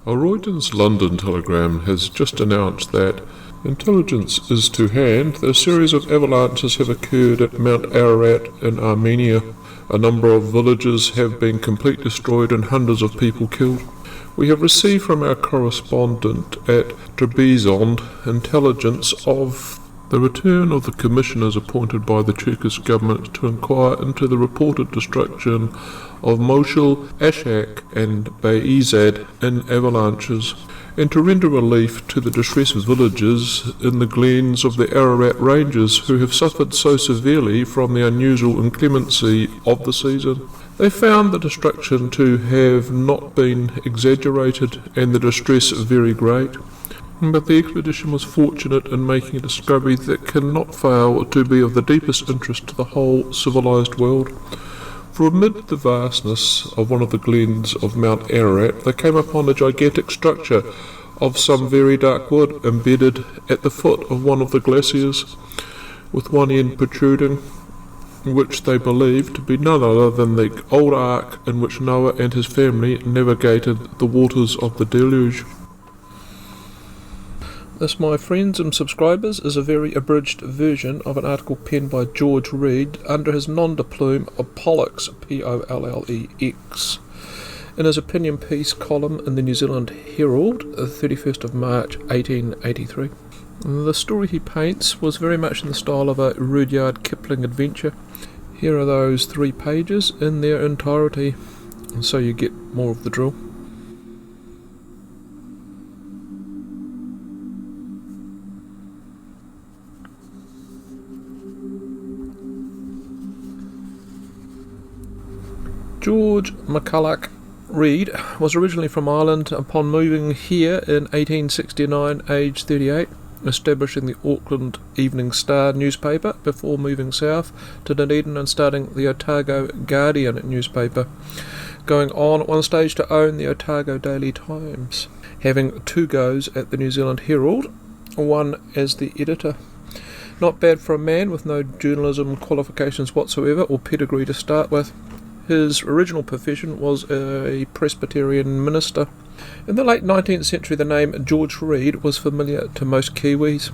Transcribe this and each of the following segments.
A Reuters London telegram has just announced that intelligence is to hand that a series of avalanches have occurred at Mount Ararat in Armenia. A number of villages have been completely destroyed and hundreds of people killed. We have received from our correspondent at Trebizond intelligence of the return of the commissioners appointed by the Turkish government to inquire into the reported destruction of Mosul, Ashak and Bayezid in avalanches, and to render relief to the distressed villagers in the glens of the Ararat Ranges who have suffered so severely from the unusual inclemency of the season. They found the destruction to have not been exaggerated and the distress very great. But the expedition was fortunate in making a discovery that cannot fail to be of the deepest interest to the whole civilized world. For amid the vastness of one of the glens of Mount Ararat, they came upon a gigantic structure of some very dark wood embedded at the foot of one of the glaciers, with one end protruding, which they believed to be none other than the old ark in which Noah and his family navigated the waters of the deluge. This, my friends and subscribers, is a very abridged version of an article penned by George Reid under his non-de-plume of Pollex, Pollex, in his opinion piece column in the New Zealand Herald, the 31st of March 1883. The story he paints was very much in the style of a Rudyard Kipling adventure. Here are those 3 pages in their entirety, and so you get more of the drill. George McCulloch Reid was originally from Ireland. Upon moving here in 1869, aged 38, establishing the Auckland Evening Star newspaper before moving south to Dunedin and starting the Otago Guardian newspaper, going on at one stage to own the Otago Daily Times, having 2 goes at the New Zealand Herald, one as the editor. Not bad for a man with no journalism qualifications whatsoever or pedigree to start with. His original profession was a Presbyterian minister. In the late 19th century, the name George Reid was familiar to most Kiwis.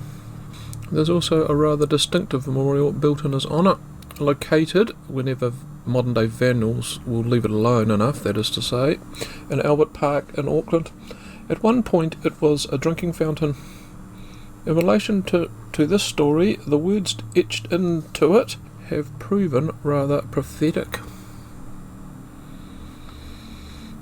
There's also a rather distinctive memorial built in his honour, located, whenever modern-day vandals will leave it alone enough, that is to say, in Albert Park in Auckland. At one point it was a drinking fountain. In relation to this story, the words etched into it have proven rather prophetic.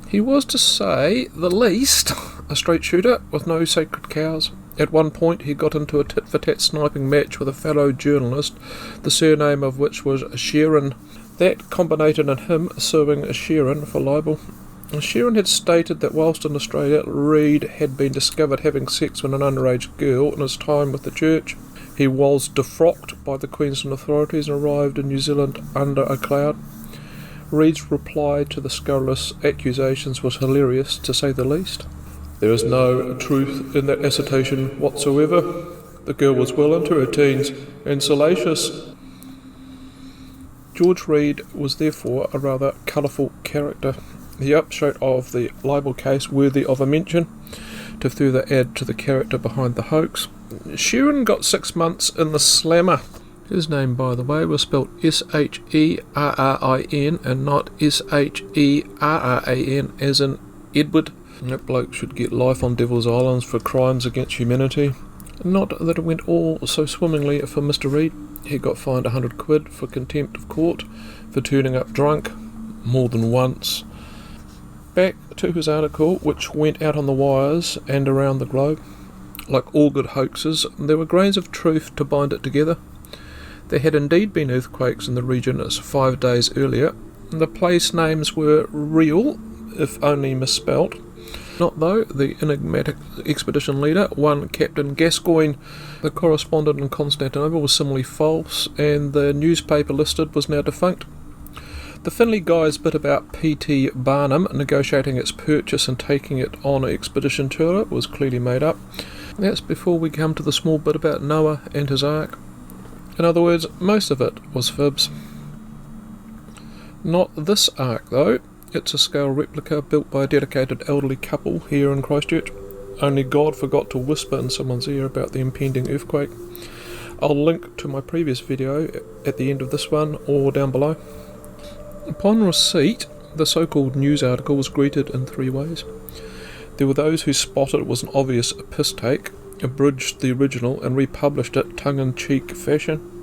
He was, to say the least, a straight shooter with no sacred cows. At one point he got into a tit-for-tat sniping match with a fellow journalist, the surname of which was Sheeran. That combinated in him suing Sheeran for libel. Sheeran had stated that whilst in Australia, Reid had been discovered having sex with an underage girl in his time with the church. He was defrocked by the Queensland authorities and arrived in New Zealand under a cloud. Reid's reply to the scurrilous accusations was hilarious, to say the least. There is no truth in that assertion whatsoever. The girl was well into her teens and salacious. George Reid was therefore a rather colourful character, the upshot of the libel case worthy of a mention, to further add to the character behind the hoax. Sheeran got 6 months in the slammer. His name, by the way, was spelled Sherin and not Sheran as in Edward. That bloke should get life on Devil's Islands for crimes against humanity. Not that it went all so swimmingly for Mr. Reid. He got fined £100 for contempt of court for turning up drunk more than once. Back to his article, which went out on the wires and around the globe. Like all good hoaxes, there were grains of truth to bind it together. There had indeed been earthquakes in the region as 5 days earlier. The place names were real, if only misspelt. Not though the enigmatic expedition leader, one Captain Gascoigne, the correspondent in Constantinople, was similarly false, and the newspaper listed was now defunct. The Finley guy's bit about P.T. Barnum negotiating its purchase and taking it on an expedition tour was clearly made up. That's before we come to the small bit about Noah and his ark. In other words, most of it was fibs. Not this ark, though. It's a scale replica built by a dedicated elderly couple here in Christchurch. Only God forgot to whisper in someone's ear about the impending earthquake. I'll link to my previous video at the end of this one or down below. Upon receipt, the so-called news article was greeted in three ways. There were those who spotted it was an obvious piss take, abridged the original and republished it tongue-in-cheek fashion.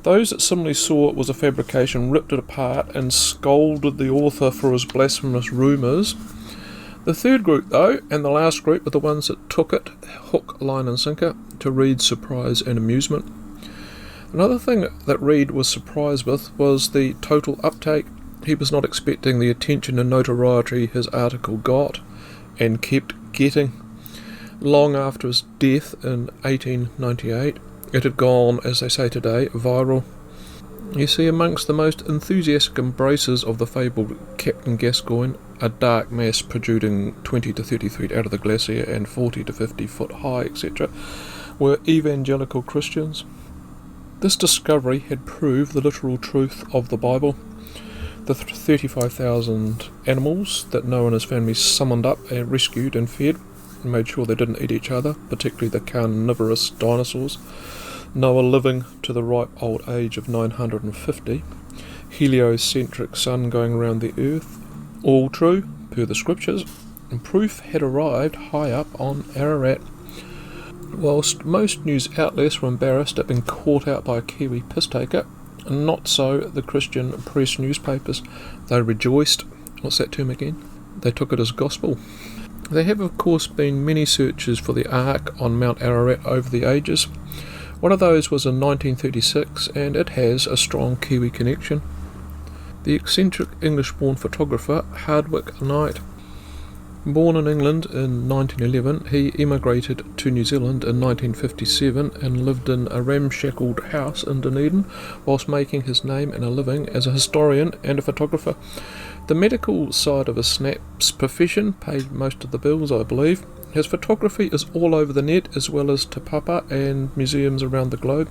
Those that similarly saw it was a fabrication ripped it apart and scolded the author for his blasphemous rumours. The third group, though, and the last group, were the ones that took it, hook, line and sinker, to Reed's surprise and amusement. Another thing that Reed was surprised with was the total uptake. He was not expecting the attention and notoriety his article got, and kept getting. Long after his death in 1898, it had gone, as they say today, viral. You see, amongst the most enthusiastic embraces of the fabled Captain Gascoigne, a dark mass protruding 20 to 30 feet out of the glacier and 40 to 50 foot high, etc., were evangelical Christians. This discovery had proved the literal truth of the Bible. The 35,000 animals that Noah and his family summoned up and rescued and fed, and made sure they didn't eat each other, particularly the carnivorous dinosaurs. Noah living to the ripe old age of 950, heliocentric sun going around the earth, all true, per the scriptures, and proof had arrived high up on Ararat. Whilst most news outlets were embarrassed at being caught out by a Kiwi piss-taker, not so the Christian press newspapers. They rejoiced. What's that term again? They took it as gospel. There have of course been many searches for the Ark on Mount Ararat over the ages. One of those was in 1936, and it has a strong Kiwi connection. The eccentric English-born photographer Hardwicke Knight. Born in England in 1911, he emigrated to New Zealand in 1957 and lived in a ramshackled house in Dunedin whilst making his name and a living as a historian and a photographer. The medical side of his snap's profession paid most of the bills, I believe. His photography is all over the net, as well as te papa and museums around the globe.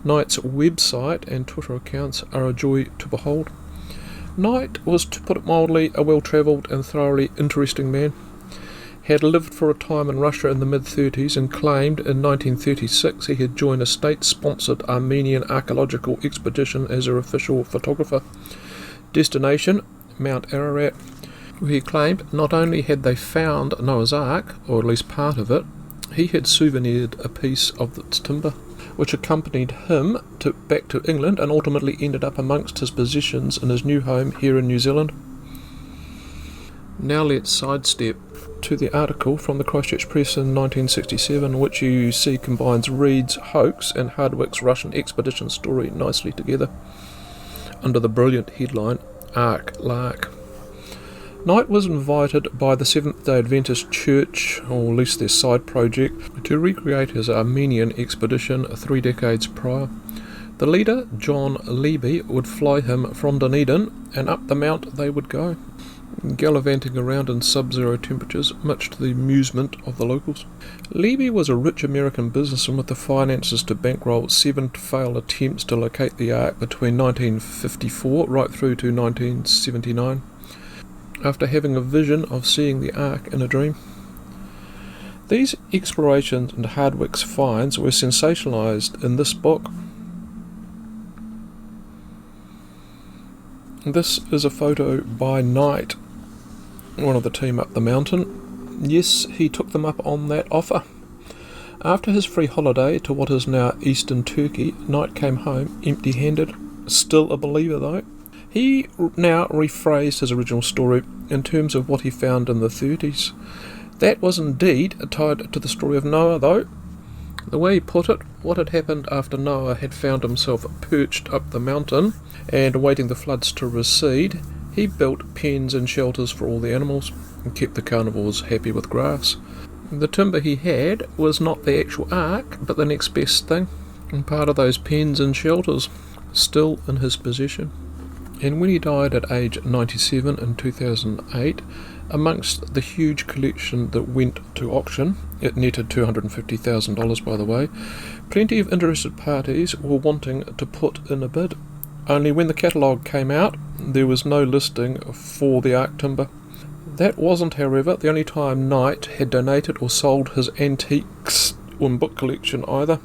Knight's website and Twitter accounts are a joy to behold. Knight was, to put it mildly, a well-travelled and thoroughly interesting man. Had lived for a time in Russia in the mid-30s and claimed in 1936 he had joined a state-sponsored Armenian archaeological expedition as their official photographer. Destination, Mount Ararat, where he claimed not only had they found Noah's Ark, or at least part of it, he had souvenired a piece of its timber, which accompanied him back to England and ultimately ended up amongst his possessions in his new home here in New Zealand. Now let's sidestep to the article from the Christchurch Press in 1967, which you see combines Reed's Hoax and Hardwicke's Russian expedition story nicely together, under the brilliant headline, Ark Lark. Knight was invited by the Seventh-day Adventist Church, or at least their side project, to recreate his Armenian expedition 3 decades prior. The leader, John Libi, would fly him from Dunedin, and up the mount they would go, gallivanting around in sub-zero temperatures, much to the amusement of the locals. Libi was a rich American businessman with the finances to bankroll 7 failed attempts to locate the Ark between 1954 right through to 1979. After having a vision of seeing the Ark in a dream. These explorations and Hardwicke's finds were sensationalised in this book. This is a photo by Knight, one of the team up the mountain. Yes, he took them up on that offer. After his free holiday to what is now eastern Turkey, Knight came home empty-handed, still a believer though. He now rephrased his original story in terms of what he found in the 30s. That was indeed tied to the story of Noah, though. The way he put it, what had happened after Noah had found himself perched up the mountain and awaiting the floods to recede, he built pens and shelters for all the animals and kept the carnivores happy with grass. The timber he had was not the actual Ark, but the next best thing, and part of those pens and shelters still in his possession. And when he died at age 97 in 2008, amongst the huge collection that went to auction, it netted $250,000 by the way, plenty of interested parties were wanting to put in a bid. Only when the catalogue came out, there was no listing for the Ark timber. That wasn't, however, the only time Knight had donated or sold his antiques or book collection either.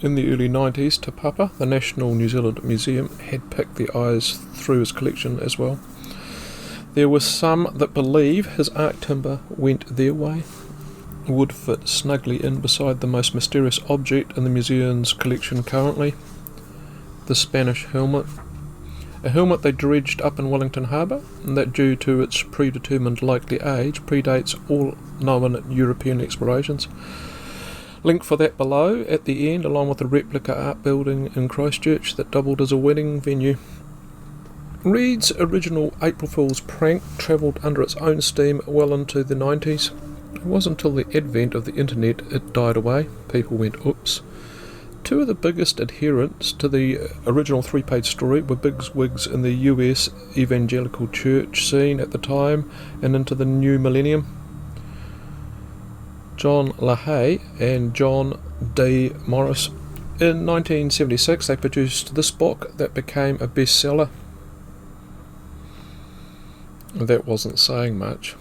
In the early 90s, Te Papa, the National New Zealand Museum, had picked the eyes through his collection as well. There were some that believe his Ark timber went their way. Would fit snugly in beside the most mysterious object in the museum's collection currently, the Spanish helmet. A helmet they dredged up in Wellington Harbour, and that due to its predetermined likely age predates all known European explorations. Link for that below at the end, along with the replica art building in Christchurch that doubled as a wedding venue. Reed's original April Fool's prank travelled under its own steam well into the 90s. It wasn't until the advent of the internet it died away. People went oops. Two of the biggest adherents to the original three-page story were big-wigs in the US Evangelical church scene at the time and into the new millennium. John LaHaye and John D. Morris. In 1976 they produced this book that became a bestseller. That wasn't saying much.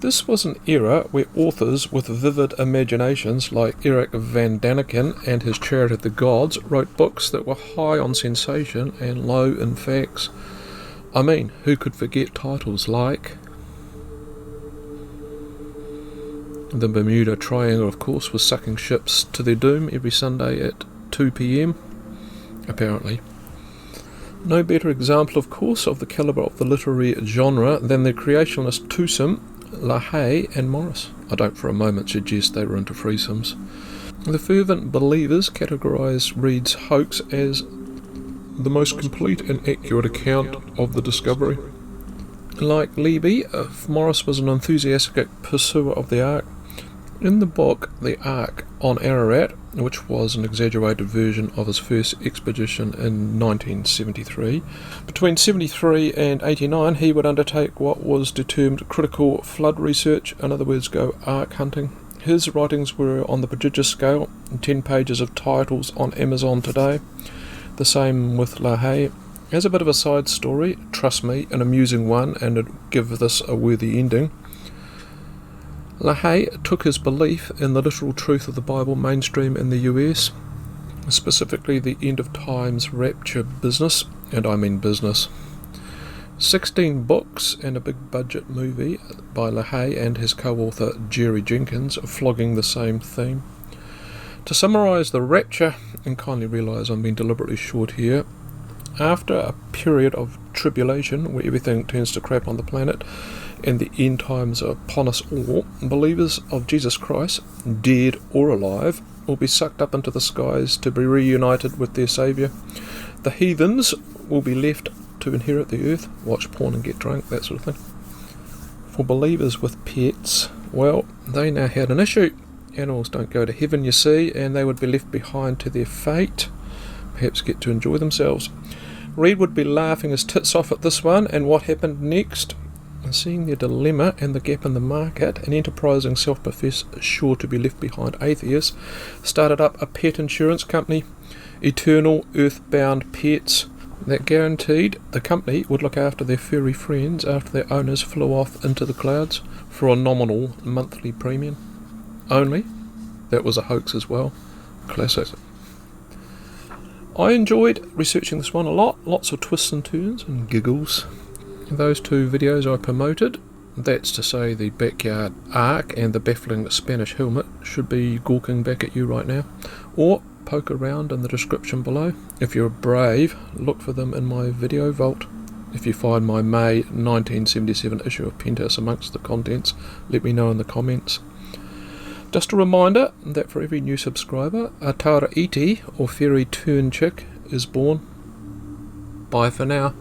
This was an era where authors with vivid imaginations like Eric Van Daniken and his Chariot of the Gods wrote books that were high on sensation and low in facts. I mean, who could forget titles like The Bermuda Triangle, of course, was sucking ships to their doom every Sunday at 2 p.m, apparently. No better example, of course, of the calibre of the literary genre than the creationist twosome LaHaye and Morris. I don't for a moment suggest they were into threesomes. The fervent believers categorise Reed's Hoax as the most complete and accurate account of the discovery. Like Libi, Morris was an enthusiastic pursuer of the Ark. In the book The Ark on Ararat, which was an exaggerated version of his first expedition in 1973, between 73 and 89 he would undertake what was termed critical flood research, in other words go Ark hunting. His writings were on the prodigious scale, 10 pages of titles on Amazon today. The same with LaHaye. As a bit of a side story, trust me, an amusing one, and it'd give this a worthy ending. LaHaye took his belief in the literal truth of the Bible mainstream in the US, specifically the end of times rapture business, and I mean business. 16 books and a big budget movie by LaHaye and his co-author Jerry Jenkins flogging the same theme. To summarise the rapture, and kindly realise I'm being deliberately short here, after a period of tribulation where everything turns to crap on the planet and the end times are upon us all, believers of Jesus Christ, dead or alive, will be sucked up into the skies to be reunited with their Saviour. The heathens will be left to inherit the earth, watch porn and get drunk, that sort of thing. For believers with pets, well, they now had an issue. Animals don't go to heaven, you see, and they would be left behind to their fate, perhaps get to enjoy themselves. Reed would be laughing his tits off at this one, and what happened next? Seeing their dilemma and the gap in the market, an enterprising self-professed sure to be left behind atheist started up a pet insurance company, Eternal Earthbound Pets, that guaranteed the company would look after their furry friends after their owners flew off into the clouds for a nominal monthly premium. Only, that was a hoax as well. Classic. I enjoyed researching this one a lot, lots of twists and turns and giggles. Those two videos I promoted, that's to say the backyard ark and the baffling Spanish helmet, should be gawking back at you right now. Or poke around in the description below. If you're brave, look for them in my video vault. If you find my May 1977 issue of Penthouse amongst the contents, let me know in the comments. Just a reminder that for every new subscriber, a Tara Iti or fairy turn chick is born. Bye for now.